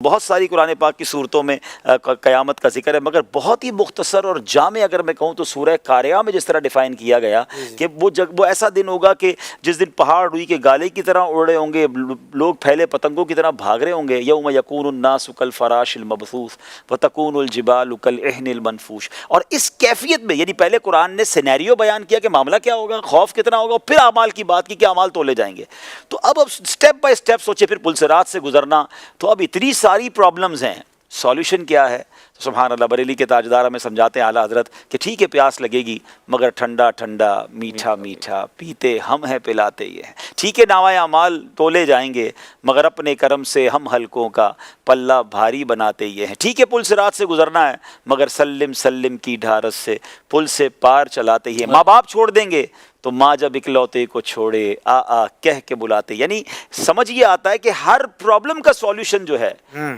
بہت ساری قرآن پاک کی صورتوں میں قیامت کا ذکر ہے، مگر بہت ہی مختصر اور جامع اگر میں کہوں تو سورہ قاریہ میں جس طرح ڈیفائن کیا گیا کہ وہ ایسا دن ہوگا کہ جس دن پہاڑ روئی کے گالے کی طرح اڑ رہے ہوں گے، لوگ پھیلے پتنگوں کی طرح بھاگ رہے ہوں گے. یوم یکون الناس کالفراش المبثوث وتکون الجبال کالعہن المنفوش. اور اس کیفیت میں یعنی پہلے قرآن نے سینیریو بیان کیا کہ معاملہ کیا ہوگا، خوف کتنا ہوگا، پھر اعمال کی بات کی کہ اعمال تولے جائیں گے. تو اب سٹیپ بائی سٹیپ سوچے پھر پلسرات سے گزرنا. تو اب اتنی ساری پرابلمز ہیں، سولوشن کیا ہے؟ سبحان اللہ، بریلی کے تاجدار ہمیں سمجھاتے ہیں اعلیٰ حضرت کہ ٹھیک ہے پیاس لگے گی مگر ٹھنڈا ٹھنڈا میٹھا میٹھا پیتے ہم ہیں پلاتے یہ ہیں. ٹھیک ہے نامۂ اعمال تولے جائیں گے مگر اپنے کرم سے ہم حلقوں کا پلہ بھاری بناتے یہ ہیں. ٹھیک ہے پل صراط سے گزرنا ہے مگر سلم سلم کی ڈھارس سے پل سے پار چلاتے ہی ہیں. ماں باپ چھوڑ دیں گے تو ماں جب اکلوتے کو چھوڑے آ کہہ کے بلاتے. یعنی سمجھ یہ آتا ہے کہ ہر پرابلم کا سولوشن جو ہے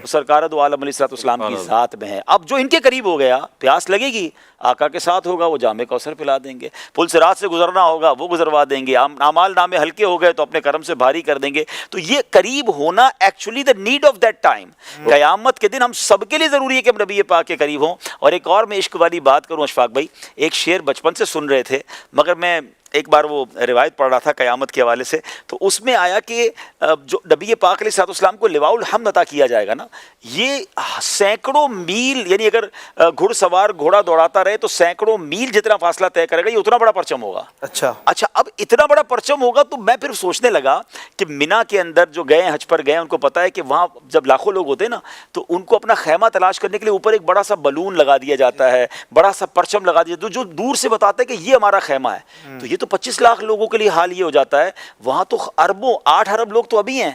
سرکار دو عالم علیہ السلام کی ذات میں ہے. اب جو ان کے قریب ہو گیا، پیاس لگے گی آقا کے ساتھ ہوگا، وہ جام کوثر پلا دیں گے. پل صراط سے گزرنا ہوگا وہ گزروا دیں گے. اعمال نامے ہلکے ہو گئے تو اپنے کرم سے بھاری کر دیں گے. تو یہ قریب ہونا actually the need of that time. قیامت کے دن ہم سب کے لیے ضروری ہے کہ ہم نبی پاک کے قریب ہوں. اور ایک اور میں عشق والی بات کروں اشفاق بھائی، ایک شعر بچپن سے سن رہے تھے مگر میں ایک بار وہ روایت پڑھ رہا تھا قیامت کے حوالے سے، تو اس میں آیا کہ جو نبی پاک علیہ السلام کو لواء الحمد عطا کیا جائے گا نا، یہ سینکڑوں میل، یعنی اگر گھڑ سوار گھوڑا دوڑاتا رہے تو سینکڑوں میل جتنا فاصلہ طے کرے گا، یہ اتنا بڑا پرچم ہوگا. اچھا اب اتنا بڑا پرچم ہوگا تو میں پھر سوچنے لگا کہ مینا کے اندر جو گئے حج پر گئے ان کو پتا ہے کہ وہاں جب لاکھوں لوگ ہوتے ہیں نا تو ان کو اپنا خیمہ تلاش کرنے کے لیے اوپر ایک بڑا سا بلون لگا دیا جاتا ہے، بڑا سا پرچم لگا دیا جو دور سے بتاتا ہے کہ یہ ہمارا خیمہ ہے. تو یہ تو 25 لاکھ لوگوں کے لیے حال یہ ہو جاتا ہے. وہاں تو اربوں 8 ارب لوگ تو ابھی ہیں،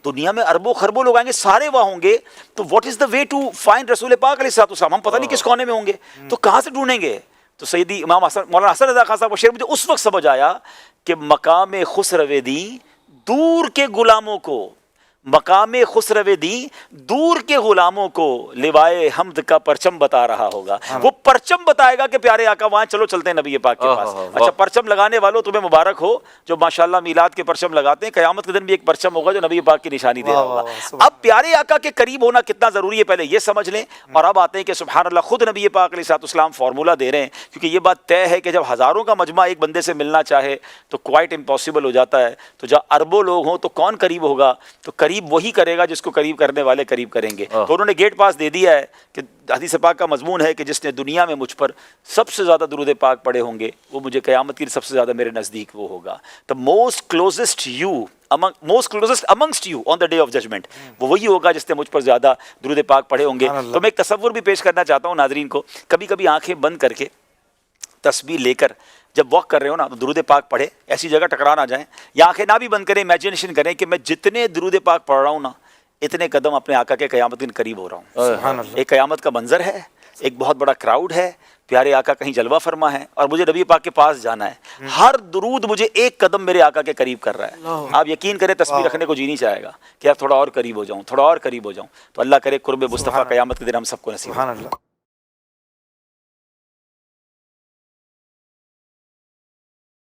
دنیا میں اربوں خربوں لوگ آئیں گے، سارے وہاں ہوں گے. تو what is the way to find رسول پاک علیہ السلام؟ ہم پتہ نہیں کس کونے میں ہوں گے، تو کہاں سے ڈھونڈیں گے؟ تو سیدی امام مولانا حسن رضا خان صاحب کا شعر مجھے اس وقت سمجھ آیا کہ مقام خسرو دی دور کے غلاموں کو، مقام خسرو دی دور کے غلاموں کو لوائے حمد کا پرچم بتا رہا ہوگا. وہ پرچم بتائے گا کہ پیارے آقا وہاں چلو چلتے ہیں نبی پاک کے پاس. اچھا پرچم لگانے والوں تمہیں مبارک ہو جو ماشاءاللہ میلاد کے پرچم لگاتے ہیں. قیامت کے دن بھی ایک پرچم ہوگا جو نبی پاک کی نشانی دے رہا ہوگا. اب پیارے آقا کے قریب ہونا کتنا ضروری ہے پہلے یہ سمجھ لیں. اور اب آتے ہیں کہ سبحان اللہ خود نبی پاک علیہ السلام فارمولہ دے رہے ہیں، کیونکہ یہ بات طے ہے کہ جب ہزاروں کا مجمع ایک بندے سے ملنا چاہے تو کوائٹ امپاسبل ہو جاتا ہے. تو جب اربوں لوگ ہوں تو کون قریب ہوگا؟ تو قریب وہی کرے گا جس کو قریب کرنے والے قریب کریں گے. تو انہوں نے گیٹ پاس دے دیا ہے کہ حدیث پاک کا مضمون ہے کہ جس نے دنیا میں مجھ پر سب سے زیادہ درود پاک پڑھے ہوں گے وہ مجھے قیامت کی سب سے زیادہ میرے نزدیک وہ ہوگا. the most closest amongst you on the day of judgment، وہ وہی ہوگا جس نے مجھ پر زیادہ درود پاک پڑھے ہوں گے. تو میں ایک تصور بھی پیش کرنا چاہتا ہوں ناظرین کو. کبھی کبھی آنکھیں بند کر کے تسبیح لے کر جب واک کر رہے ہو نا تو درود پاک پڑھے، ایسی جگہ ٹکرا نہ جائیں، یا آنکھیں نہ بھی بند کریں، امیجنیشن کریں کہ میں جتنے درود پاک پڑھ رہا ہوں نا اتنے قدم اپنے آقا کے قیامت کے قریب ہو رہا ہوں. ایک قیامت کا منظر ہے، ایک بہت بڑا کراؤڈ ہے، پیارے آقا کہیں جلوہ فرما ہے اور مجھے نبی پاک کے پاس جانا ہے. ہر درود مجھے ایک قدم میرے آقا کے قریب کر رہا ہے. آپ یقین کریں تسبیح رکھنے کو جی نہیں چاہے گا کہ آپ تھوڑا اور قریب ہو جاؤں، تھوڑا اور قریب ہو جاؤں. تو اللہ کرے قرب مصطفیٰ قیامت کے دن ہم سب کو نصیب.